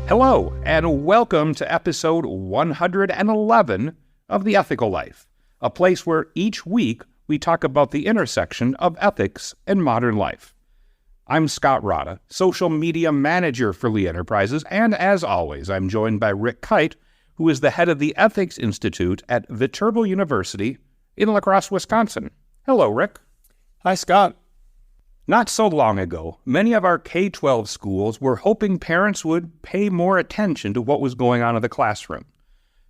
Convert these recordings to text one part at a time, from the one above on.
Hello, and welcome to episode 111 of The Ethical Life, a place where each week we talk about the intersection of ethics and modern life. I'm Scott Rada, social media manager for Lee Enterprises, and as always, I'm joined by Rick Kyte, who is the head of the Ethics Institute at Viterbo University in La Crosse, Wisconsin. Hello, Rick. Hi, Scott. Not so long ago, many of our K-12 schools were hoping parents would pay more attention to what was going on in the classroom.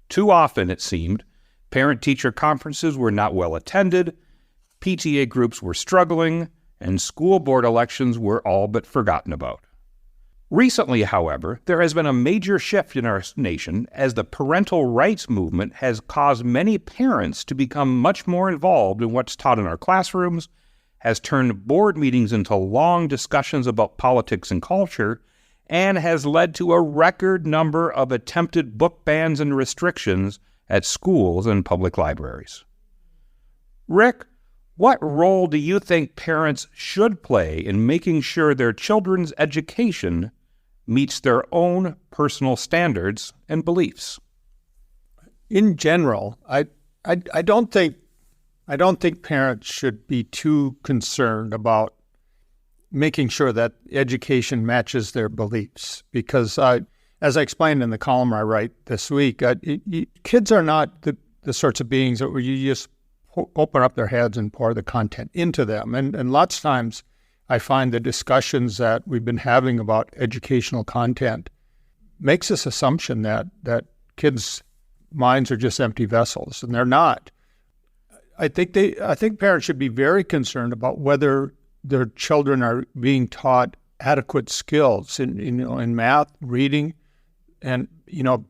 Too often, it seemed, parent-teacher conferences were not well attended, PTA groups were struggling, and school board elections were all but forgotten about. Recently, however, there has been a major shift in our nation as the parental rights movement has caused many parents to become much more involved in what's taught in our classrooms, has turned board meetings into long discussions about politics and culture, and has led to a record number of attempted book bans and restrictions at schools and public libraries. Rick, what role do you think parents should play in making sure their children's education meets their own personal standards and beliefs? In general, I don't think parents should be too concerned about making sure that education matches their beliefs, because as I explained in the column I write this week, kids are not the sorts of beings that you just open up their heads and pour the content into them. And lots of times I find the discussions that we've been having about educational content makes this assumption that kids' minds are just empty vessels, and they're not. I think parents should be very concerned about whether their children are being taught adequate skills in math, reading, and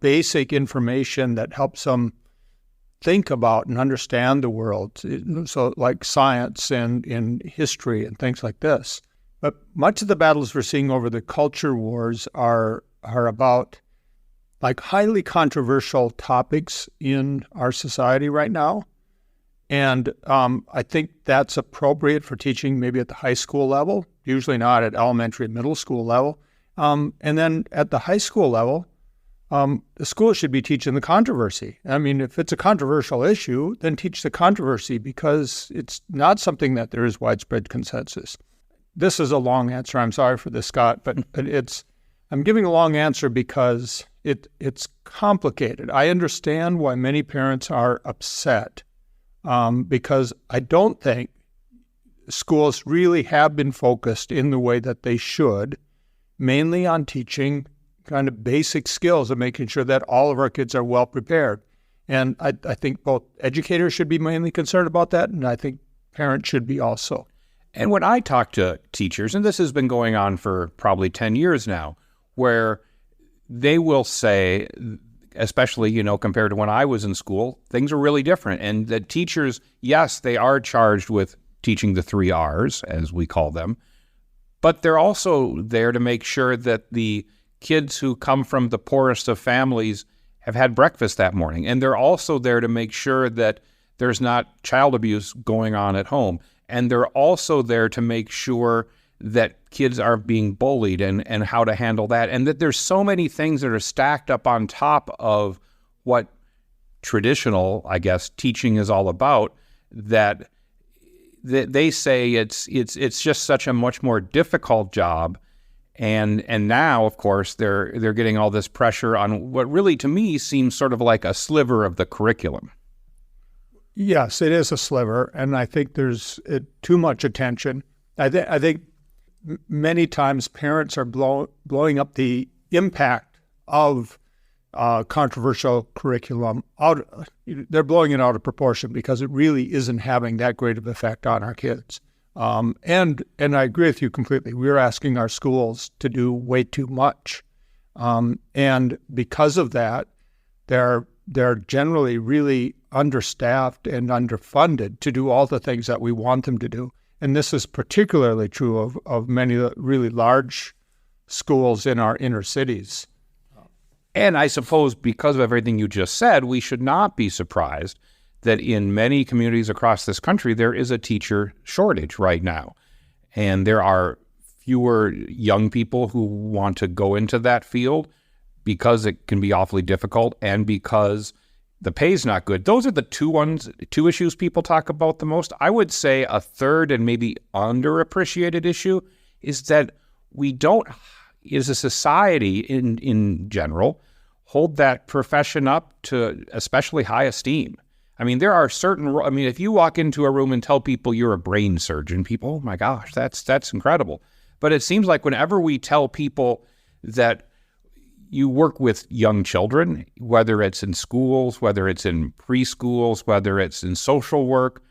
basic information that helps them think about and understand the world. So like science and in history and things like this. But much of the battles we're seeing over the culture wars are about like highly controversial topics in our society right now. And I think that's appropriate for teaching maybe at the high school level, usually not at elementary and middle school level. And then at the high school level, the school should be teaching the controversy. I mean, if it's a controversial issue, then teach the controversy, because it's not something that there is widespread consensus. This is a long answer. I'm sorry for this, Scott, but I'm giving a long answer because it's complicated. I understand why many parents are upset. Because I don't think schools really have been focused in the way that they should, mainly on teaching kind of basic skills and making sure that all of our kids are well prepared. And I think both educators should be mainly concerned about that, and I think parents should be also. And when I talk to teachers, and this has been going on for probably 10 years now, where they will say, especially, compared to when I was in school, things are really different. And the teachers, yes, they are charged with teaching the 3 R's, as we call them, but they're also there to make sure that the kids who come from the poorest of families have had breakfast that morning. And they're also there to make sure that there's not child abuse going on at home. And they're also there to make sure that kids are being bullied and how to handle that. And that there's so many things that are stacked up on top of what traditional, I guess, teaching is all about, that they say it's just such a much more difficult job. And now, of course, they're getting all this pressure on what really, to me, seems sort of like a sliver of the curriculum. Yes, it is a sliver, and I think there's too much attention. I think many times parents are blowing up the impact of controversial curriculum out. They're blowing it out of proportion because it really isn't having that great of an effect on our kids. And I agree with you completely. We're asking our schools to do way too much, and because of that, they're generally really understaffed and underfunded to do all the things that we want them to do. And this is particularly true of many really large schools in our inner cities. And I suppose because of everything you just said, we should not be surprised that in many communities across this country, there is a teacher shortage right now. And there are fewer young people who want to go into that field because it can be awfully difficult and because the pay's not good. Those are the two issues people talk about the most. I would say a third and maybe underappreciated issue is that we don't, as a society in general, hold that profession up to especially high esteem. I mean, there are if you walk into a room and tell people you're a brain surgeon, people, oh my gosh, that's incredible. But it seems like whenever we tell people that you work with young children, whether it's in schools, whether it's in preschools, whether it's in social work,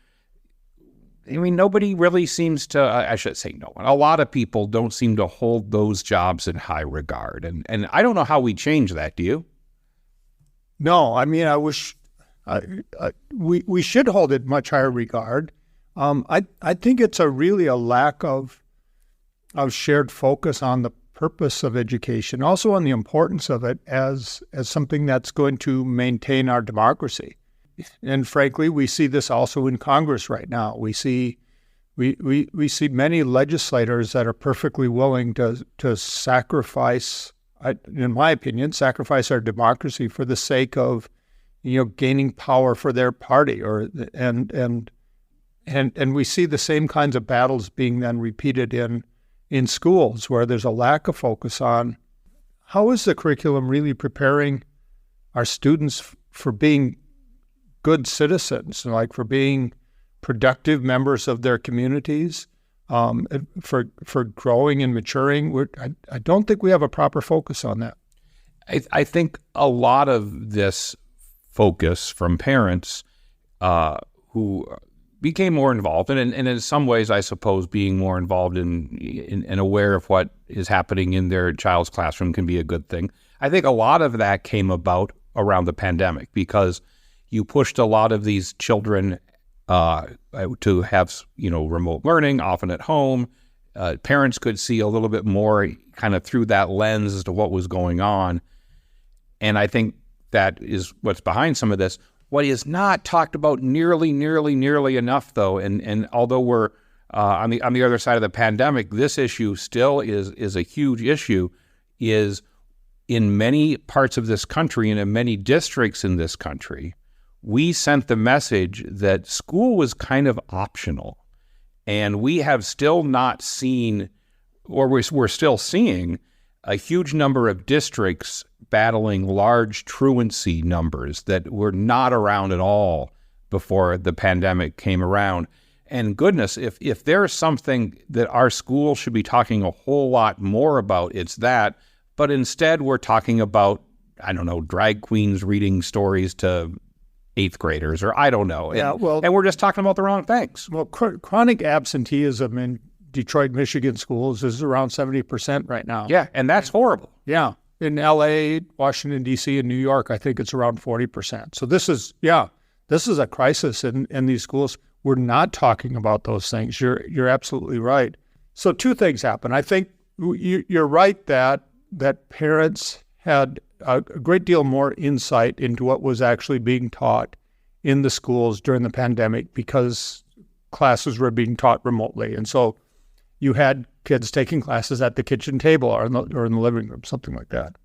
I mean, nobody really seems to, I should say no one, a lot of people don't seem to hold those jobs in high regard. And I don't know how we change that, do you? No, I mean, I wish we should hold it much higher regard. I think it's really a lack of shared focus on the purpose of education, also on the importance of it as something that's going to maintain our democracy. And frankly, we see this also in Congress right now. We see many legislators that are perfectly willing to sacrifice, in my opinion, sacrifice our democracy for the sake of, gaining power for their party, and we see the same kinds of battles being then repeated in schools, where there's a lack of focus on how is the curriculum really preparing our students for being good citizens, like for being productive members of their communities, for growing and maturing. I don't think we have a proper focus on that. I think a lot of this focus from parents who became more involved, and in some ways, I suppose, being more involved and aware of what is happening in their child's classroom can be a good thing. I think a lot of that came about around the pandemic because you pushed a lot of these children to have, remote learning, often at home. Parents could see a little bit more kind of through that lens as to what was going on. And I think that is what's behind some of this. What is not talked about nearly enough, though, and although we're on the other side of the pandemic, this issue still is a huge issue, is in many parts of this country and in many districts in this country, we sent the message that school was kind of optional. And we have still not seen, or we're still seeing, a huge number of districts battling large truancy numbers that were not around at all before the pandemic came around. And goodness, if there's something that our school should be talking a whole lot more about, it's that. But instead, we're talking about, I don't know, drag queens reading stories to eighth graders, or I don't know. And we're just talking about the wrong things. Well, chronic absenteeism in Detroit, Michigan schools is around 70% right now. Yeah, and that's horrible. Yeah. In L.A., Washington, D.C., and New York, I think it's around 40%. So this is a crisis in these schools. We're not talking about those things. You're absolutely right. So two things happen. I think you're right that parents had a great deal more insight into what was actually being taught in the schools during the pandemic because classes were being taught remotely. And so you had kids taking classes at the kitchen table or in the living room, something like that.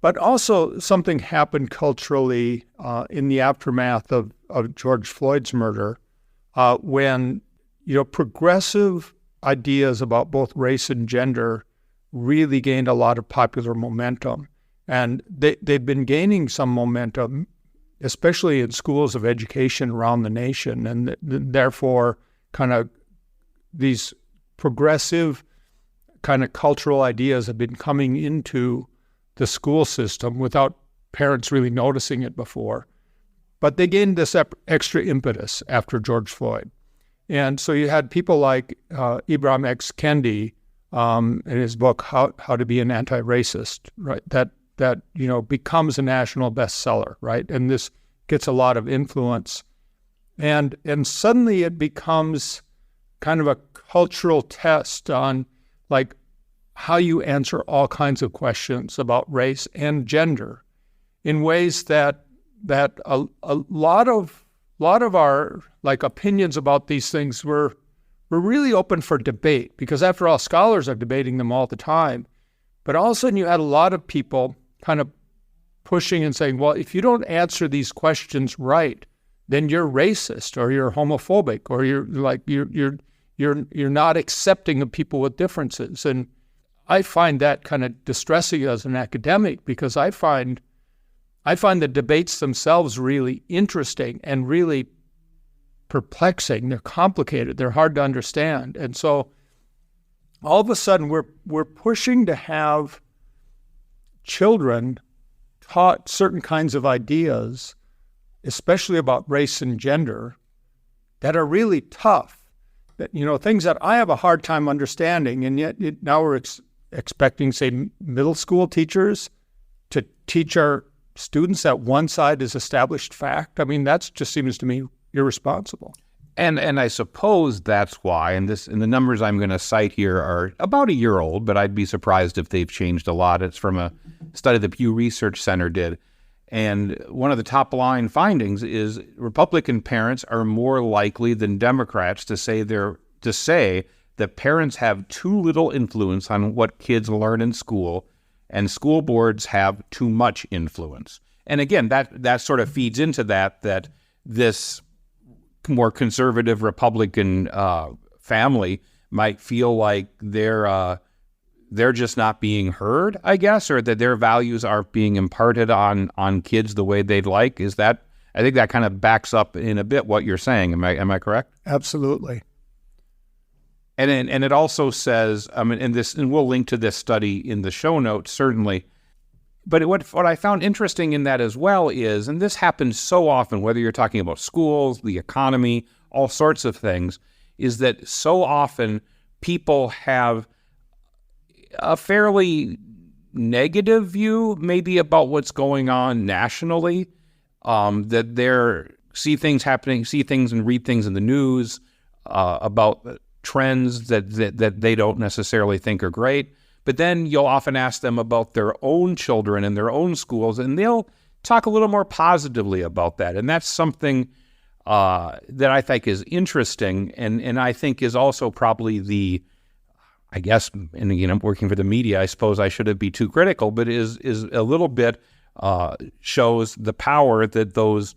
But also something happened culturally in the aftermath of George Floyd's murder when progressive ideas about both race and gender really gained a lot of popular momentum. And they've been gaining some momentum, especially in schools of education around the nation. And therefore, kind of these progressive kind of cultural ideas have been coming into the school system without parents really noticing it before. But they gained this extra impetus after George Floyd. And so you had people like Ibram X. Kendi in his book, How to Be an Anti-Racist, right? That becomes a national bestseller, right? And this gets a lot of influence. And suddenly it becomes kind of a cultural test on like how you answer all kinds of questions about race and gender in ways that a lot of our like opinions about these things were really open for debate, because after all, scholars are debating them all the time. But all of a sudden you had a lot of people kind of pushing and saying, well, if you don't answer these questions right, then you're racist or you're homophobic or you're not accepting of people with differences. And I find that kind of distressing as an academic, because I find the debates themselves really interesting and really perplexing. They're complicated. They're hard to understand. And so all of a sudden we're pushing to have children taught certain kinds of ideas, especially about race and gender, that are really tough. That, things that I have a hard time understanding, and yet now we're expecting, say, middle school teachers to teach our students that one side is established fact. I mean, that just seems to me irresponsible. And I suppose that's why, and the numbers I'm going to cite here are about a year old, but I'd be surprised if they've changed a lot. It's from a study the Pew Research Center did. And one of the top line findings is Republican parents are more likely than Democrats to say that parents have too little influence on what kids learn in school, and school boards have too much influence. And again, that sort of feeds into that this more conservative Republican family might feel like they're just not being heard, I guess, or that their values aren't being imparted on kids the way they'd like. I think that kind of backs up in a bit what you're saying. Am I correct? Absolutely. And it also says, and we'll link to this study in the show notes, certainly. But what I found interesting in that as well is, and this happens so often, whether you're talking about schools, the economy, all sorts of things, is that so often people have a fairly negative view maybe about what's going on nationally, that they see things and read things in the news about trends that they don't necessarily think are great. But then you'll often ask them about their own children and their own schools, and they'll talk a little more positively about that. And that's something that I think is interesting, and I think is also probably I guess, and again, I'm working for the media, I suppose I shouldn't be too critical, but is a little bit shows the power that those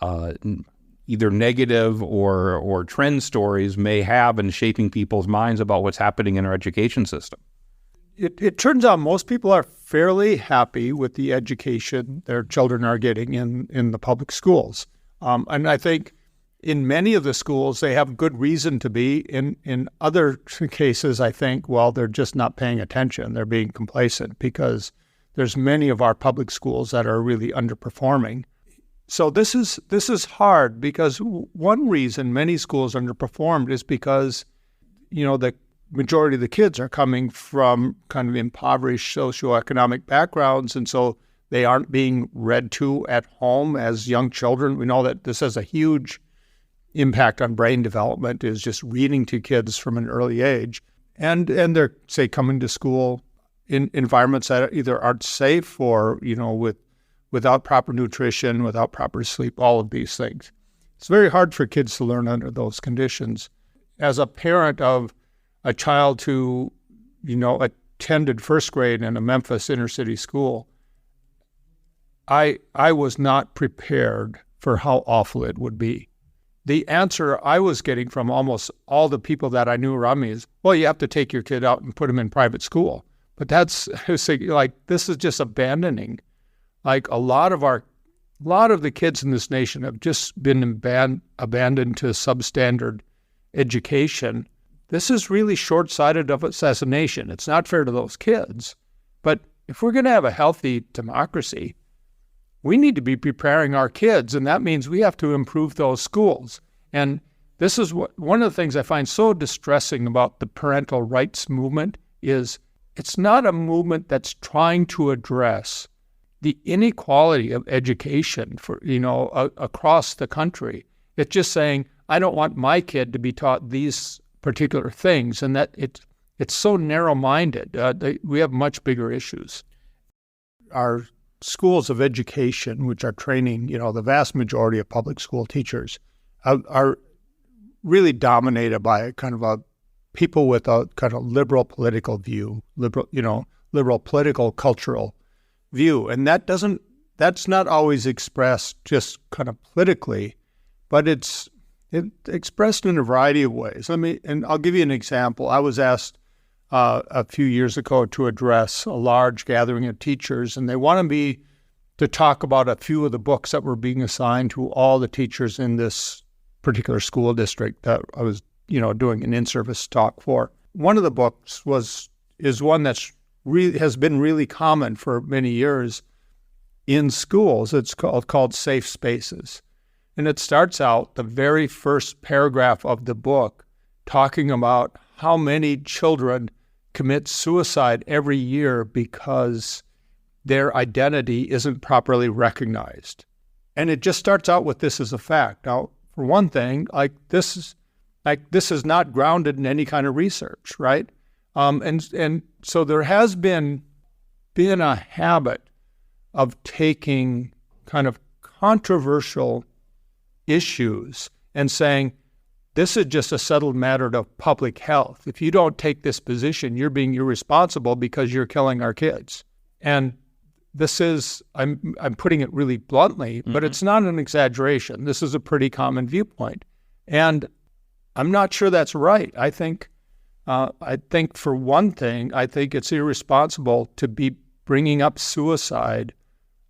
either negative or trend stories may have in shaping people's minds about what's happening in our education system. It turns out most people are fairly happy with the education their children are getting in the public schools. And I think in many of the schools, they have good reason to be. In other cases, I think, well, they're just not paying attention. They're being complacent, because there's many of our public schools that are really underperforming. So this is hard, because one reason many schools underperformed is because, the majority of the kids are coming from kind of impoverished socioeconomic backgrounds, and so they aren't being read to at home as young children. We know that this has a huge impact on brain development, is just reading to kids from an early age. And they're, say, coming to school in environments that either aren't safe or, without proper nutrition, without proper sleep, all of these things. It's very hard for kids to learn under those conditions. As a parent of a child who, attended first grade in a Memphis inner city school, I was not prepared for how awful it would be. The answer I was getting from almost all the people that I knew around me is, well, you have to take your kid out and put him in private school. But this is just abandoning. Like a lot of the kids in this nation have just been abandoned to substandard education. This is really short-sighted of us as a nation. It's not fair to those kids. But if we're going to have a healthy democracy, we need to be preparing our kids, and that means we have to improve those schools. And this is one of the things I find so distressing about the parental rights movement is it's not a movement that's trying to address the inequality of education for across the country. It's just saying, I don't want my kid to be taught these particular things, and that it's so narrow-minded. We have much bigger issues. Our schools of education, which are training, the vast majority of public school teachers, are really dominated by kind of a people with a kind of liberal political view, liberal political cultural view. And that's not always expressed just kind of politically, but it's expressed in a variety of ways. And I'll give you an example. I was asked a few years ago to address a large gathering of teachers, and they wanted me to talk about a few of the books that were being assigned to all the teachers in this particular school district that I was, doing an in-service talk for. One of the books is one that's has been really common for many years in schools. It's called Safe Spaces. And it starts out, the very first paragraph of the book, talking about how many children commit suicide every year because their identity isn't properly recognized. And it just starts out with this as a fact. Now, for one thing, this is not grounded in any kind of research, right? And so there has been a habit of taking kind of controversial issues and saying, this is just a settled matter of public health. If you don't take this position, you're being irresponsible because you're killing our kids. And this is, I'm putting it really bluntly, but it's not an exaggeration. This is a pretty common viewpoint. And I'm not sure that's right. I think for one thing, I think it's irresponsible to be bringing up suicide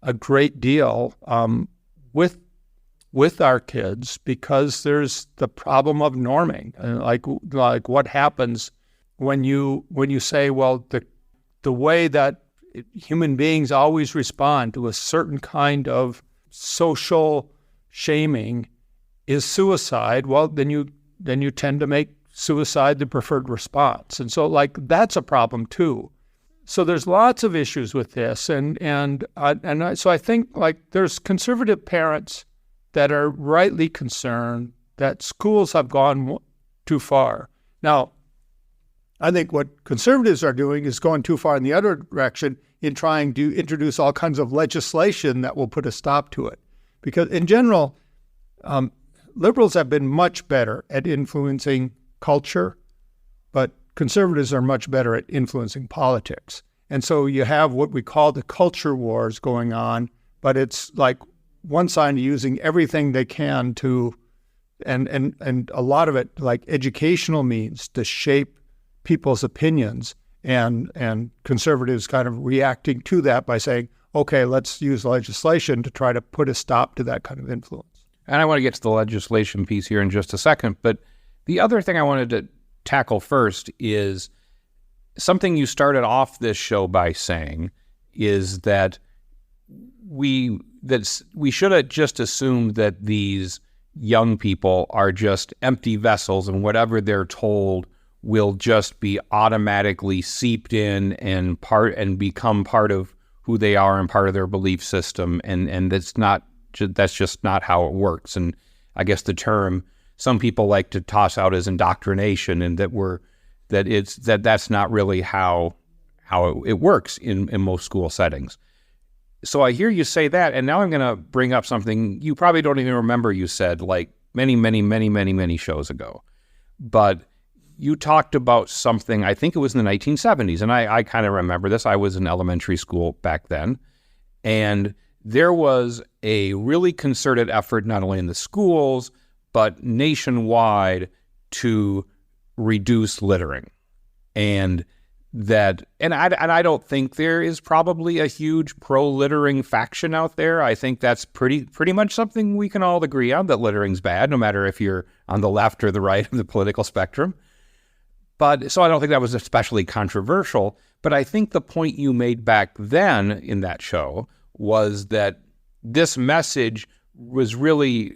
a great deal with our kids, because there's the problem of norming. Like what happens when you say, well, the way that human beings always respond to a certain kind of social shaming is suicide. Well, then you tend to make suicide the preferred response. And so that's a problem too. So there's lots of issues with this. So I think there's conservative parents that are rightly concerned that schools have gone too far. Now, I think what conservatives are doing is going too far in the other direction in trying to introduce all kinds of legislation that will put a stop to it. Because in general, liberals have been much better at influencing culture, but conservatives are much better at influencing politics. And so you have what we call the culture wars going on, but it's like one side using everything they can to, and a lot of it like educational means to shape people's opinions, and conservatives kind of reacting to that by saying, okay, let's use legislation to try to put a stop to that kind of influence. And I want to get to the legislation piece here in just a second, but the other thing I wanted to tackle first is something you started off this show by saying is that we should have just assumed that these young people are just empty vessels, and whatever they're told will just be automatically seeped in and become part of who they are and part of their belief system, and that's just not how it works. And I guess the term some people like to toss out as indoctrination, and that's not really how it works in most school settings. So I hear you say that, and now I'm going to bring up something you probably don't even remember you said like many shows ago. But you talked about something, I think it was in the 1970s, and I kind of remember this. I was in elementary school back then, and there was a really concerted effort, not only in the schools, but nationwide, to reduce littering. And I don't think there is probably a huge pro-littering faction out there. I think that's pretty much something we can all agree on, that littering's bad, no matter if you're on the left or the right of the political spectrum. But so I don't think that was especially controversial. But I think the point you made back then in that show was that this message was really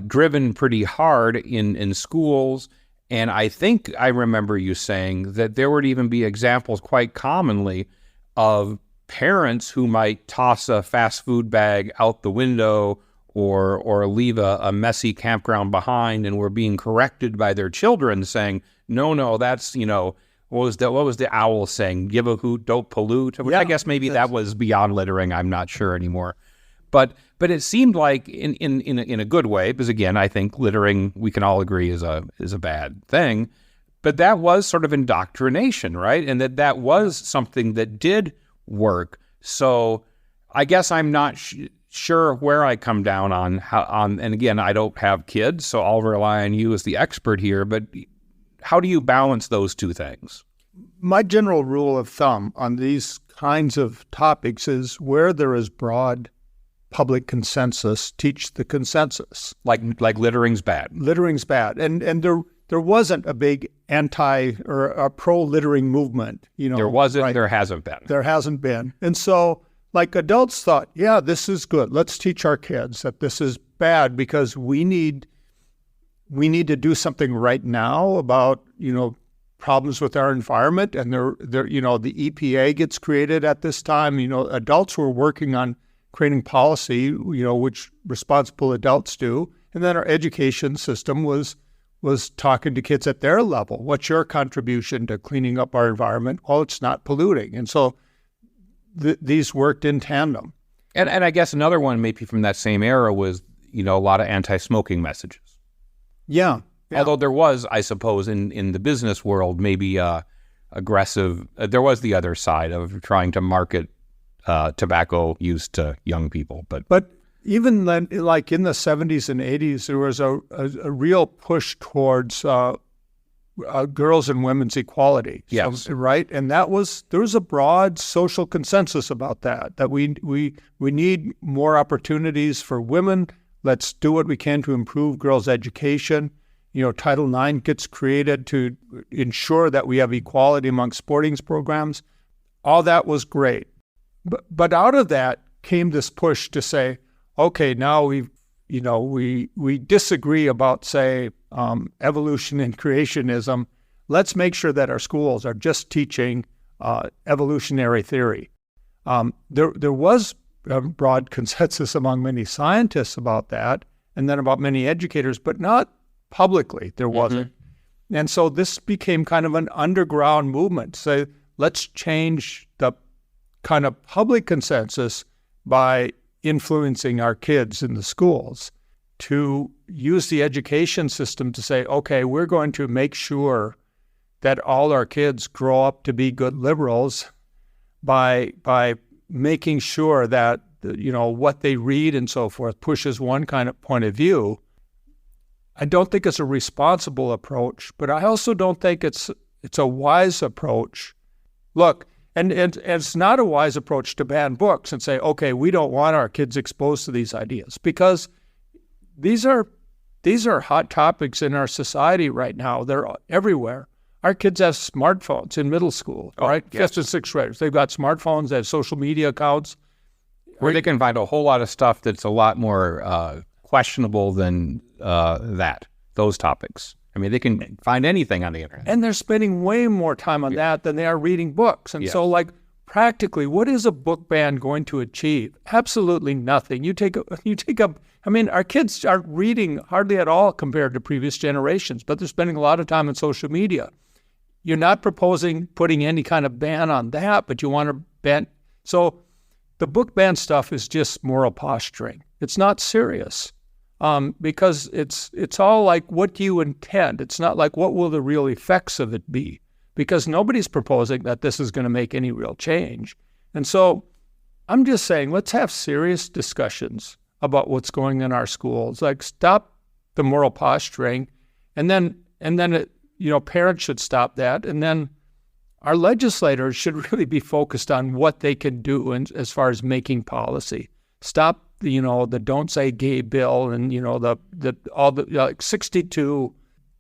driven pretty hard in schools. And I think I remember you saying that there would even be examples quite commonly of parents who might toss a fast food bag out the window or leave a messy campground behind, and were being corrected by their children saying, no, that's, what was the owl saying? Give a hoot, don't pollute. Which I guess maybe that was beyond littering. I'm not sure anymore. But it seemed like in a good way, because again, I think littering, we can all agree, is a bad thing. But that was sort of indoctrination, right? And that was something that did work So I guess I'm not sure where I come down on and again, I don't have kids, so I'll rely on you as the expert here, but how do you balance those two things? My general rule of thumb on these kinds of topics is where there is broad public consensus, teach the consensus. Like littering's bad. Littering's bad. And there wasn't a big anti or a pro-littering movement. There wasn't, right? There hasn't been. There hasn't been. And so like adults thought, yeah, this is good. Let's teach our kids that this is bad because we need to do something right now about, problems with our environment. And the EPA gets created at this time. Adults were working on creating policy, which responsible adults do. And then our education system was talking to kids at their level. What's your contribution to cleaning up our environment? Well, it's not polluting. And so these worked in tandem. And I guess another one maybe from that same era was, a lot of anti-smoking messages. Yeah. Although there was, I suppose, in the business world, maybe aggressive, there was the other side of trying to market tobacco use to young people. But even then, like in the 70s and 80s, there was a real push towards girls and women's equality. Yes. So, right? And there was a broad social consensus about that we need more opportunities for women. Let's do what we can to improve girls' education. Title IX gets created to ensure that we have equality among sporting programs. All that was great. But out of that came this push to say, okay, now we disagree about, say, evolution and creationism. Let's make sure that our schools are just teaching evolutionary theory. There was a broad consensus among many scientists about that, and then about many educators, but not publicly. There wasn't. Mm-hmm. And so this became kind of an underground movement. Say, let's change the kind of public consensus by influencing our kids in the schools to use the education system to say, okay, we're going to make sure that all our kids grow up to be good liberals by making sure that what they read and so forth pushes one kind of point of view. I don't think it's a responsible approach, but I also don't think it's a wise approach. Look, and it's not a wise approach to ban books and say, okay, we don't want our kids exposed to these ideas, because these are hot topics in our society right now. They're everywhere. Our kids have smartphones in middle school, right? Yes. 5th and 6th graders. They've got smartphones, they have social media accounts. Where they can find a whole lot of stuff that's a lot more questionable than those topics. I mean, they can find anything on the internet. And they're spending way more time on that than they are reading books. And so, practically, what is a book ban going to achieve? Absolutely nothing. Our kids aren't reading hardly at all compared to previous generations, but they're spending a lot of time on social media. You're not proposing putting any kind of ban on that, but you want to ban. So the book ban stuff is just moral posturing. It's not serious. Because it's all like, what do you intend? It's not like, what will the real effects of it be? Because nobody's proposing that this is going to make any real change. And so I'm just saying, let's have serious discussions about what's going in our schools. Like, stop the moral posturing, and then parents should stop that. And then our legislators should really be focused on what they can do as far as making policy. Stop the Don't Say Gay bill, and all the 62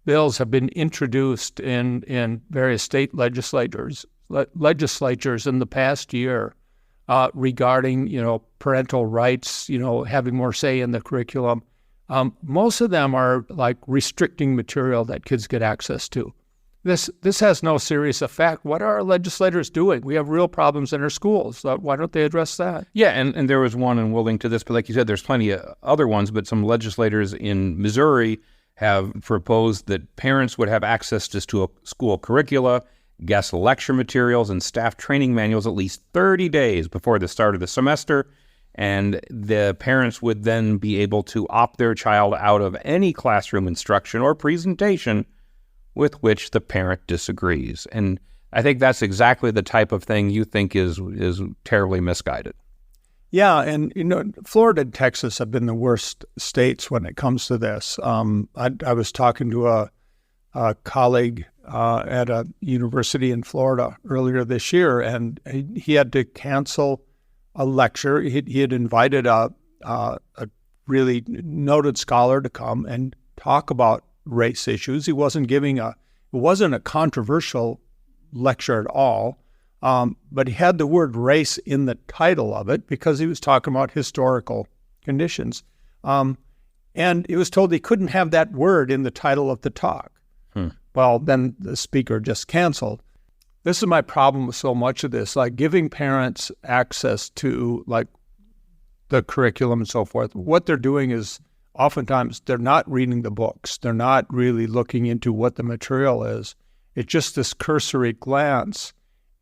bills have been introduced in various state legislatures in the past year regarding parental rights, having more say in the curriculum. Most of them are like restricting material that kids get access to. This has no serious effect. What are our legislators doing? We have real problems in our schools. Why don't they address that? Yeah, and there was one, and we'll link to this, but like you said, there's plenty of other ones, but some legislators in Missouri have proposed that parents would have access to school curricula, guest lecture materials, and staff training manuals at least 30 days before the start of the semester, and the parents would then be able to opt their child out of any classroom instruction or presentation with which the parent disagrees. And I think that's exactly the type of thing you think is terribly misguided. Yeah, and Florida and Texas have been the worst states when it comes to this. I was talking to a colleague at a university in Florida earlier this year, and he had to cancel a lecture. He had invited a really noted scholar to come and talk about race issues. It wasn't a controversial lecture at all. But he had the word race in the title of it because he was talking about historical conditions. And he was told he couldn't have that word in the title of the talk. Well, then the speaker just canceled. This is my problem with so much of this, like giving parents access to like the curriculum and so forth. What they're doing is oftentimes they're not reading the books. They're not really looking into what the material is. It's just this cursory glance.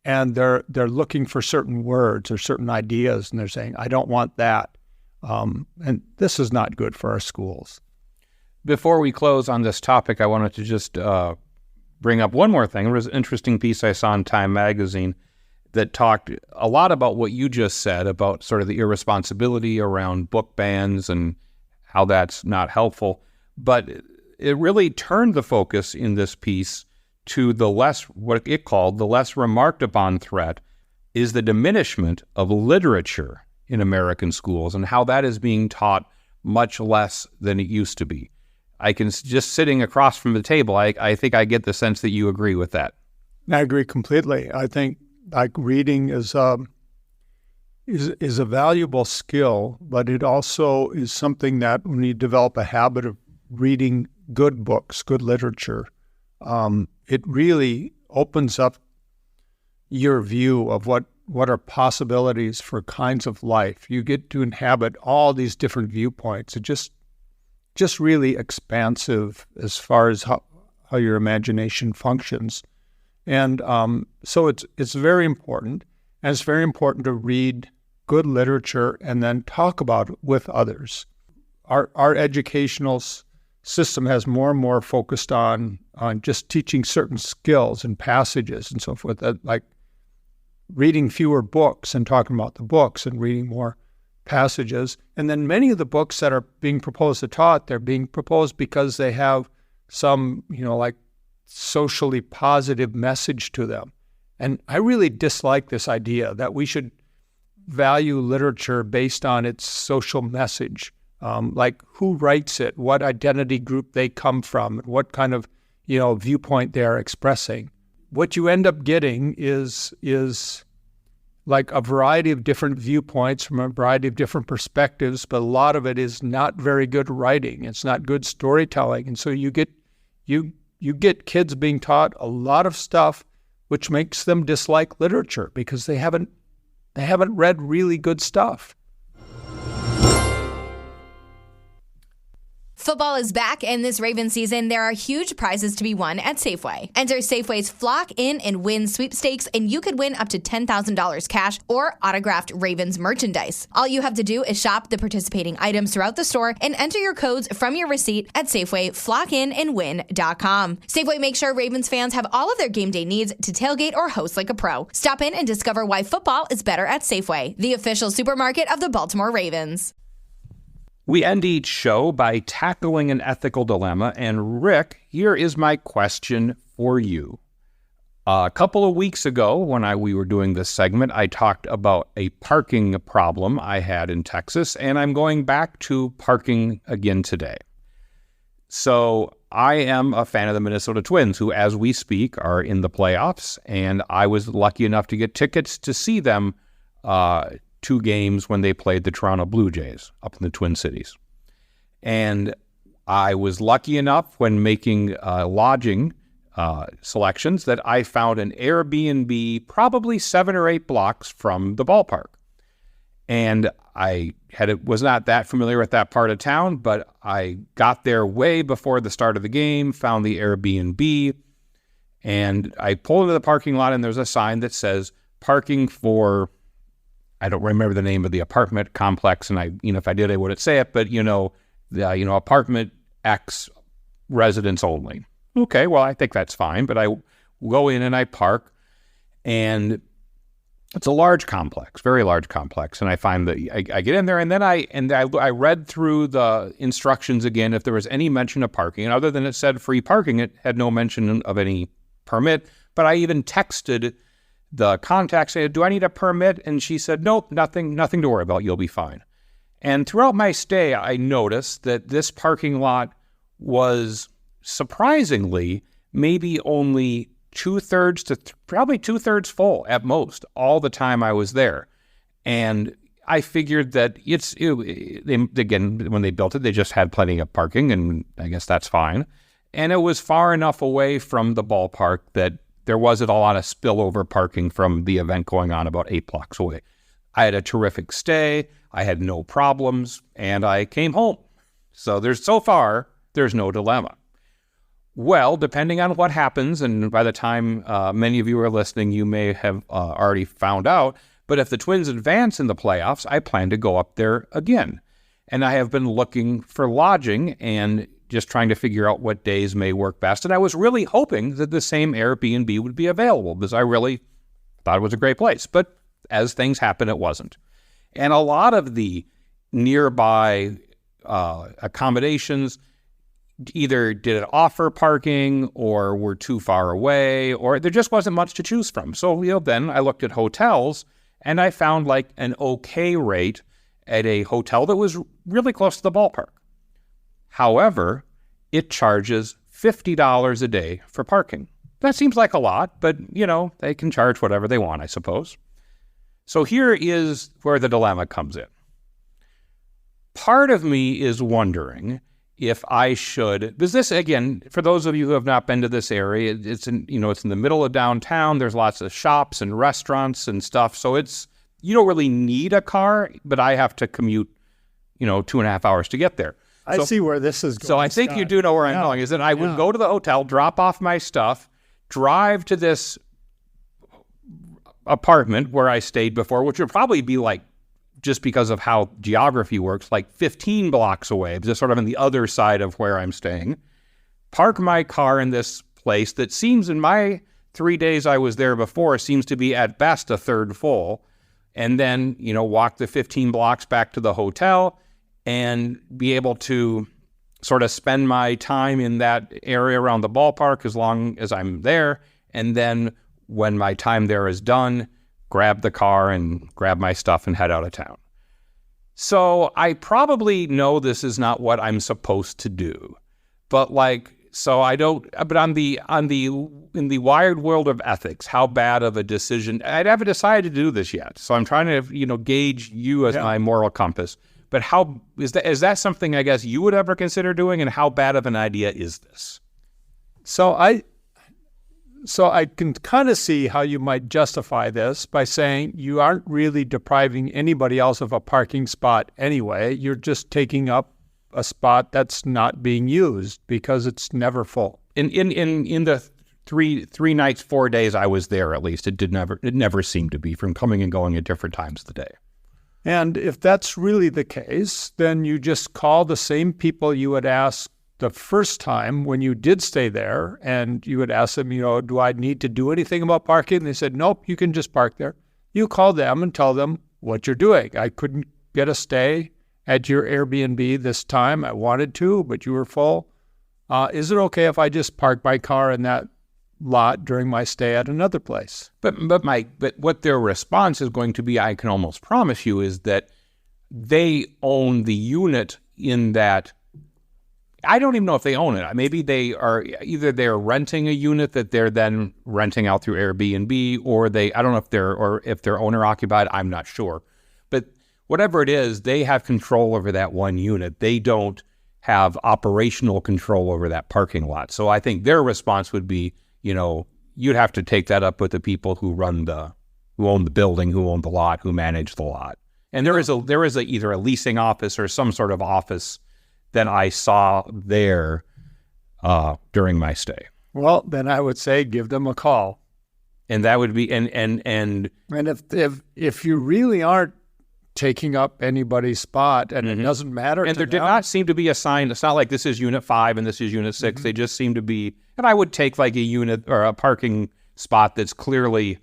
And they're looking for certain words or certain ideas, and they're saying, I don't want that. And this is not good for our schools. Before we close on this topic, I wanted to just bring up one more thing. There was an interesting piece I saw in Time magazine that talked a lot about what you just said about sort of the irresponsibility around book bans and how that's not helpful. But it really turned the focus in this piece to what it called the less remarked upon threat is the diminishment of literature in American schools and how that is being taught much less than it used to be. I can, just sitting across from the table, I think I get the sense that you agree with that. I agree completely. I think like reading is a valuable skill, but it also is something that when you develop a habit of reading good books, good literature, it really opens up your view of what are possibilities for kinds of life. You get to inhabit all these different viewpoints. It just really expansive as far as how your imagination functions. And so it's very important. And it's very important to read good literature and then talk about it with others. Our educational system has more and more focused on just teaching certain skills and passages and so forth, like reading fewer books and talking about the books and reading more passages. And then many of the books that are being proposed to taught, they're being proposed because they have some, like socially positive message to them. And I really dislike this idea that we should value literature based on its social message. Like who writes it, what identity group they come from, what kind of, viewpoint they're expressing. What you end up getting is like a variety of different viewpoints from a variety of different perspectives, but a lot of it is not very good writing. It's not good storytelling. And so you get kids being taught a lot of stuff which makes them dislike literature because they haven't read really good stuff. Football is back, and this Ravens season, there are huge prizes to be won at Safeway. Enter Safeway's Flock In and Win sweepstakes, and you could win up to $10,000 cash or autographed Ravens merchandise. All you have to do is shop the participating items throughout the store and enter your codes from your receipt at SafewayFlockInAndWin.com. Safeway makes sure Ravens fans have all of their game day needs to tailgate or host like a pro. Stop in and discover why football is better at Safeway, the official supermarket of the Baltimore Ravens. We end each show by tackling an ethical dilemma, and Rick, here is my question for you. A couple of weeks ago, when we were doing this segment, I talked about a parking problem I had in Texas, and I'm going back to parking again today. So I am a fan of the Minnesota Twins, who, as we speak, are in the playoffs, and I was lucky enough to get tickets to see them 2 games when they played the Toronto Blue Jays up in the Twin Cities. And I was lucky enough when making lodging selections that I found an Airbnb probably 7 or 8 blocks from the ballpark. And was not that familiar with that part of town, but I got there way before the start of the game, found the Airbnb, and I pulled into the parking lot, and there's a sign that says parking for, I don't remember the name of the apartment complex, and if I did, I wouldn't say it, but apartment X, residents only. Okay, well, I think that's fine, but I go in and I park, And it's a large complex, very large complex. And I find that I get in there, and then I read through the instructions again if there was any mention of parking. And other than it said free parking, it had no mention of any permit. But I even texted the contact saying, do I need a permit? And she said, nope, nothing to worry about. You'll be fine. And throughout my stay, I noticed that this parking lot was surprisingly maybe only two-thirds to probably two-thirds full at most all the time I was there. And I figured that again, when they built it, they just had plenty of parking, and I guess that's fine. And it was far enough away from the ballpark that there wasn't a lot of spillover parking from the event going on about 8 blocks away. I had a terrific stay. I had no problems, and I came home. So there's no dilemma. Well, depending on what happens, and by the time many of you are listening, you may have already found out, but if the Twins advance in the playoffs, I plan to go up there again. And I have been looking for lodging and just trying to figure out what days may work best. And I was really hoping that the same Airbnb would be available because I really thought it was a great place. But as things happen, it wasn't. And a lot of the nearby accommodations either didn't offer parking or were too far away, or there just wasn't much to choose from. So, then I looked at hotels, and I found like an okay rate at a hotel that was really close to the ballpark. However, it charges $50 a day for parking. That seems like a lot, but, they can charge whatever they want, I suppose. So here is where the dilemma comes in. Part of me is wondering if I should, because this, again, for those of you who have not been to this area, it's in the middle of downtown. There's lots of shops and restaurants and stuff. So you don't really need a car, but I have to commute, 2.5 hours to get there. I see where this is going. So I think Scott. you do know where I'm going, is that I would go to the hotel, drop off my stuff, drive to this apartment where I stayed before, which would probably be like, just because of how geography works, like 15 blocks away, just sort of on the other side of where I'm staying, park my car in this place that seems, in my 3 days I was there before, seems to be at best a third full, and then, walk the 15 blocks back to the hotel and be able to sort of spend my time in that area around the ballpark as long as I'm there, and then when my time there is done, grab the car and grab my stuff and head out of town. So I probably know this is not what I'm supposed to do, but in the wired world of ethics, how bad of a decision, I haven't decided to do this yet. So I'm trying to, gauge you as my moral compass, but how is that something I guess you would ever consider doing, and how bad of an idea is this? So I can kind of see how you might justify this by saying you aren't really depriving anybody else of a parking spot anyway. You're just taking up a spot that's not being used because it's never full. In the three nights, 4 days I was there, at least, it never seemed to be, from coming and going at different times of the day. And if that's really the case, then you just call the same people you would ask the first time when you did stay there, and you would ask them, do I need to do anything about parking? They said, nope, you can just park there. You call them and tell them what you're doing. I couldn't get a stay at your Airbnb this time. I wanted to, but you were full. Is it okay if I just park my car in that lot during my stay at another place? But what their response is going to be, I can almost promise you, is that they own the unit in that. I don't even know if they own it. Maybe they're renting a unit that they're then renting out through Airbnb, or I don't know if they're owner occupied. I'm not sure. But whatever it is, they have control over that one unit. They don't have operational control over that parking lot. So I think their response would be, you'd have to take that up with the people who own the building, who own the lot, who manage the lot. And there is either a leasing office or some sort of office that I saw there during my stay. Well, then I would say give them a call. And that would be and if you really aren't taking up anybody's spot and it doesn't matter, and there did not seem to be a sign. It's not like this is unit 5 and this is unit 6. They just seem to be. And I would take like a unit or a parking spot that's clearly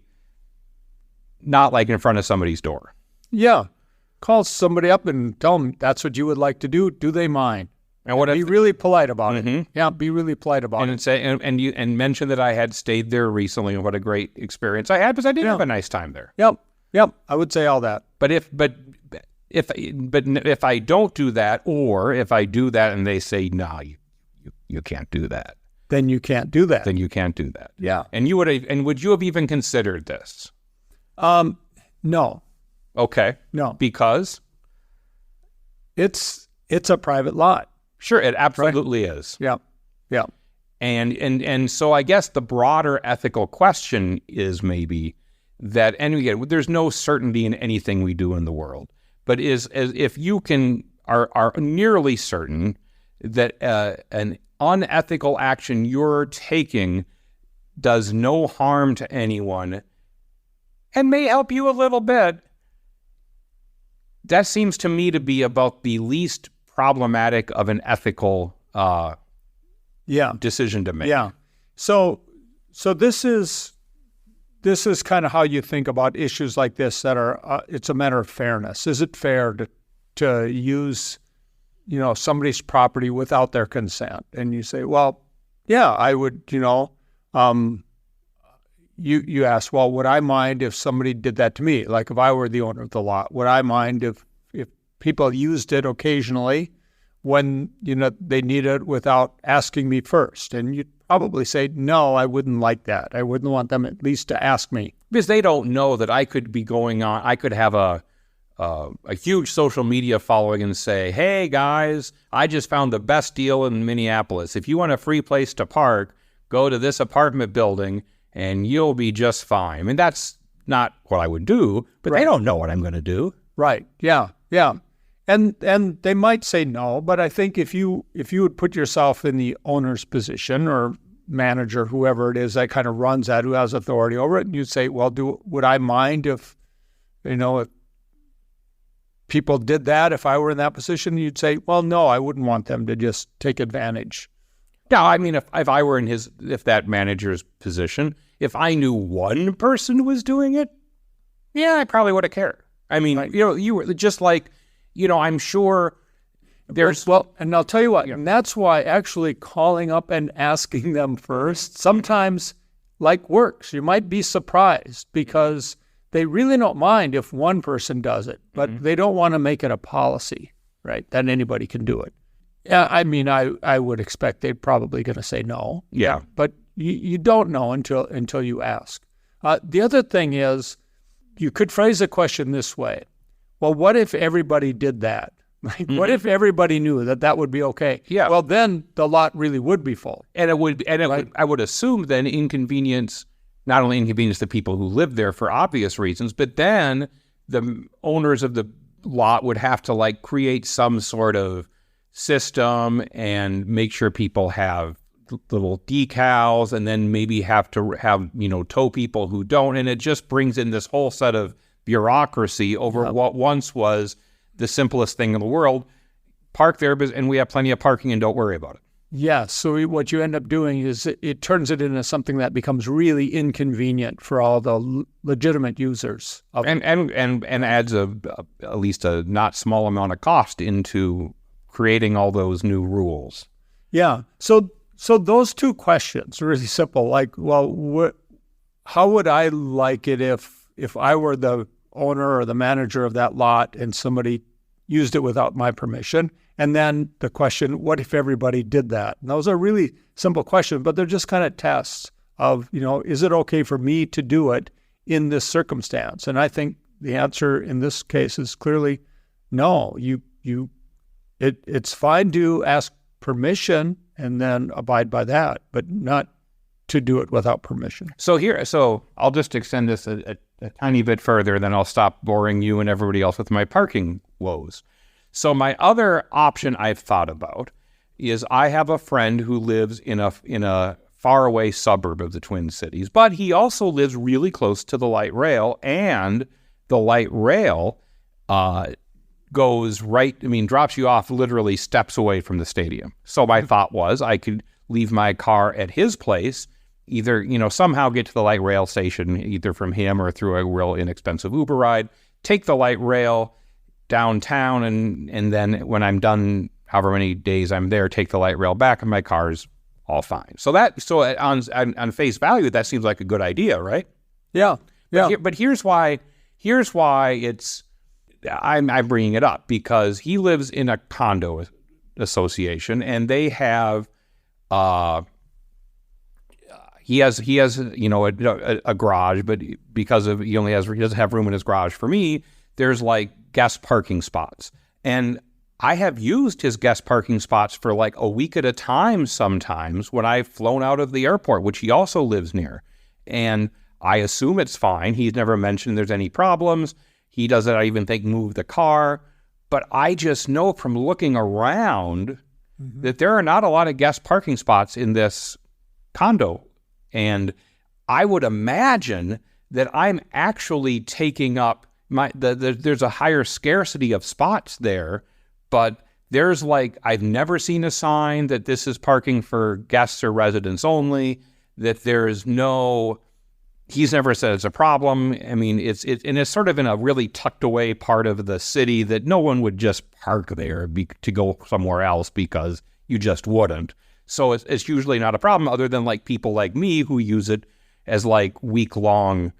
not like in front of somebody's door. Yeah. Call somebody up and tell them that's what you would like to do. Do they mind? And what Be really polite about it. Mhm. Yeah, be really polite about it. And say and mention that I had stayed there recently and what a great experience I had because I did have a nice time there. Yep. I would say all that. But if I don't do that, or if I do that and they say no, you can't do that, Then you can't do that. then you can't do that. Yeah. And would you have even considered this? No. Okay. No. Because It's a private lot. sure, it absolutely is. Yeah. Yeah. And so I guess the broader ethical question is maybe that, and again, there's no certainty in anything we do in the world, but if you are nearly certain that an unethical action you're taking does no harm to anyone and may help you a little bit, that seems to me to be about the least problematic of an ethical decision to make. Yeah. So this is kind of how you think about issues like this that are it's a matter of fairness. Is it fair to use somebody's property without their consent? And you say, well, yeah, I would. You ask, well, would I mind if somebody did that to me? Like if I were the owner of the lot, would I mind if people used it occasionally when they need it without asking me first? And you'd probably say, no, I wouldn't like that. I wouldn't want them at least to ask me. Because they don't know that I could be going on. I could have a huge social media following and say, hey guys, I just found the best deal in Minneapolis. If you want a free place to park, go to this apartment building and you'll be just fine. I mean, that's not what I would do, but they don't know what I'm going to do. Right. Yeah. Yeah. And they might say no, but I think if you would put yourself in the owner's position or manager, whoever it is that kind of runs that, who has authority over it, and you'd say, well, would I mind if people did that if I were in that position? You'd say, well, no, I wouldn't want them to just take advantage. No, I mean, if I were in if that manager's position, if I knew one person was doing it, yeah, I probably would have cared. I mean, Right. You were just like, I'm sure there's... Well, and I'll tell you what, and that's why actually calling up and asking them first sometimes works. You might be surprised because they really don't mind if one person does it, but they don't want to make it a policy, right, that anybody can do it. Yeah, I mean, I would expect they're probably going to say no. Yeah. But you don't know until you ask. The other thing is, you could phrase a question this way. Well, what if everybody did that? What if everybody knew that would be okay? Yeah. Well, then the lot really would be full. And I would assume then not only inconvenience the people who live there for obvious reasons, but then the owners of the lot would have to create some sort of system and make sure people have little decals, and then maybe have to have tow people who don't, and it just brings in this whole set of bureaucracy over what once was the simplest thing in the world. Park there, and we have plenty of parking, and don't worry about it. Yeah. So what you end up doing is it turns it into something that becomes really inconvenient for all the legitimate users. And adds at least a not small amount of cost into creating all those new rules. Yeah. So those two questions are really simple. How would I like it if I were the owner or the manager of that lot and somebody used it without my permission? And then the question, what if everybody did that? And those are really simple questions, but they're just kind of tests of, is it okay for me to do it in this circumstance? And I think the answer in this case is clearly no. It's fine to ask permission and then abide by that, but not to do it without permission. So I'll just extend this a tiny bit further, then I'll stop boring you and everybody else with my parking woes. So my other option I've thought about is I have a friend who lives in a faraway suburb of the Twin Cities, but he also lives really close to the light rail, and the light rail drops you off literally steps away from the stadium. So my thought was I could leave my car at his place either, somehow get to the light rail station, either from him or through a real inexpensive Uber ride, take the light rail downtown, and then when I'm done, however many days I'm there, take the light rail back, and my car's all fine. So on face value, that seems like a good idea, right? Yeah. But here's why I'm bringing it up, because he lives in a condo association, and they have he has a garage, but because of he doesn't have room in his garage for me, there's like guest parking spots, and I have used his guest parking spots for like a week at a time sometimes when I've flown out of the airport, which he also lives near, and I assume it's fine. He's never mentioned there's any problems. He doesn't, I even think, move the car. But I just know from looking around that there are not a lot of guest parking spots in this condo. And I would imagine that I'm actually taking up there's a higher scarcity of spots there, but there's I've never seen a sign that this is parking for guests or residents only, that there's he's never said it's a problem. I mean, it's sort of in a really tucked away part of the city that no one would just park there to go somewhere else, because you just wouldn't. So it's usually not a problem, other than people like me who use it as week-long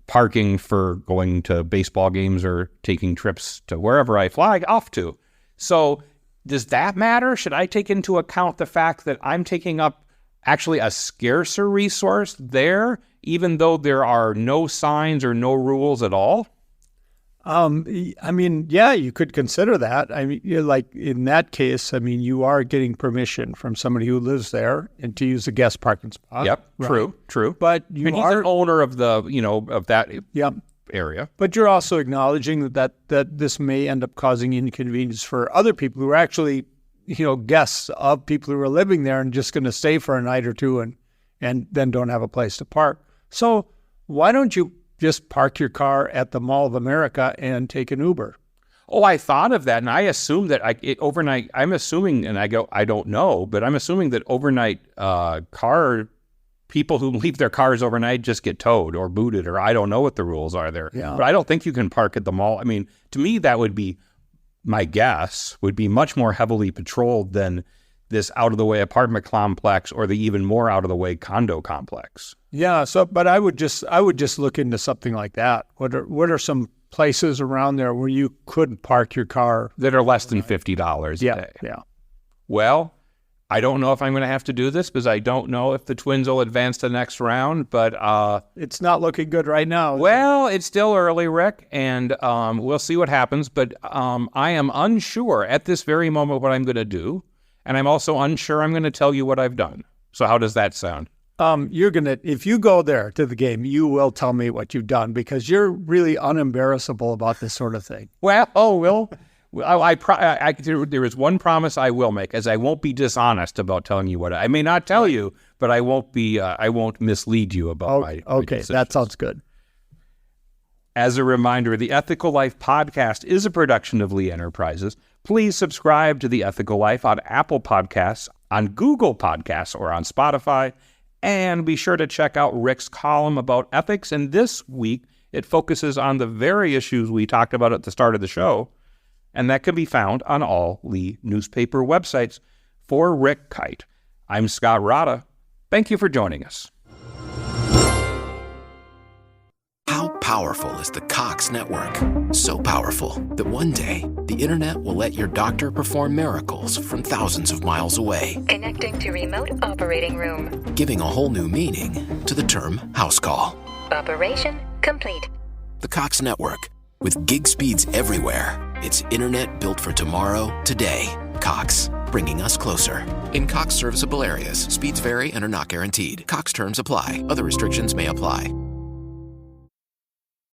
parking for going to baseball games or taking trips to wherever I fly off to. So does that matter? Should I take into account the fact that I'm taking up actually a scarcer resource there, even though there are no signs or no rules at all? I mean, yeah, you could consider that. I mean, in that case, I mean, you are getting permission from somebody who lives there and to use a guest parking spot. Yep, right? True. But he's an owner of the, of that area. But you're also acknowledging that this may end up causing inconvenience for other people who are actually, guests of people who are living there and just going to stay for a night or two and then don't have a place to park. So why don't you just park your car at the Mall of America and take an Uber? Oh, I thought of that, and I assumed that overnight. I'm assuming, and I don't know, but I'm assuming that overnight people who leave their cars overnight just get towed or booted, or I don't know what the rules are there. Yeah. But I don't think you can park at the mall. I mean, to me, that would be, my guess, would be much more heavily patrolled than this out-of-the-way apartment complex or the even more out-of-the-way condo complex. Yeah. So, but I would just look into something like that. What are some places around there where you could park your car that are less than $50 a day? Yeah. Well, I don't know if I'm going to have to do this, because I don't know if the Twins will advance to the next round, but it's not looking good right now. Well, it's still early, Rick, and we'll see what happens. But I am unsure at this very moment what I'm going to do, and I'm also unsure I'm going to tell you what I've done. So how does that sound? If you go there to the game, you will tell me what you've done, because you're really unembarrassable about this sort of thing. Well, there is one promise I will make, as I won't be dishonest about telling you what I may not tell you, but I won't mislead you about my Okay, that sounds good. As a reminder, the Ethical Life podcast is a production of Lee Enterprises. Please subscribe to the Ethical Life on Apple Podcasts, on Google Podcasts, or on Spotify. And be sure to check out Rick's column about ethics. And this week, it focuses on the very issues we talked about at the start of the show. And that can be found on all Lee newspaper websites. For Rick Kyte, I'm Scott Rada. Thank you for joining us. How powerful is the Cox network? So powerful that one day the internet will let your doctor perform miracles from thousands of miles away. Connecting to remote operating room. Giving a whole new meaning to the term house call. Operation complete. The Cox network. With gig speeds everywhere. It's internet built for tomorrow, today. Cox, bringing us closer. In Cox serviceable areas, speeds vary and are not guaranteed. Cox terms apply. Other restrictions may apply.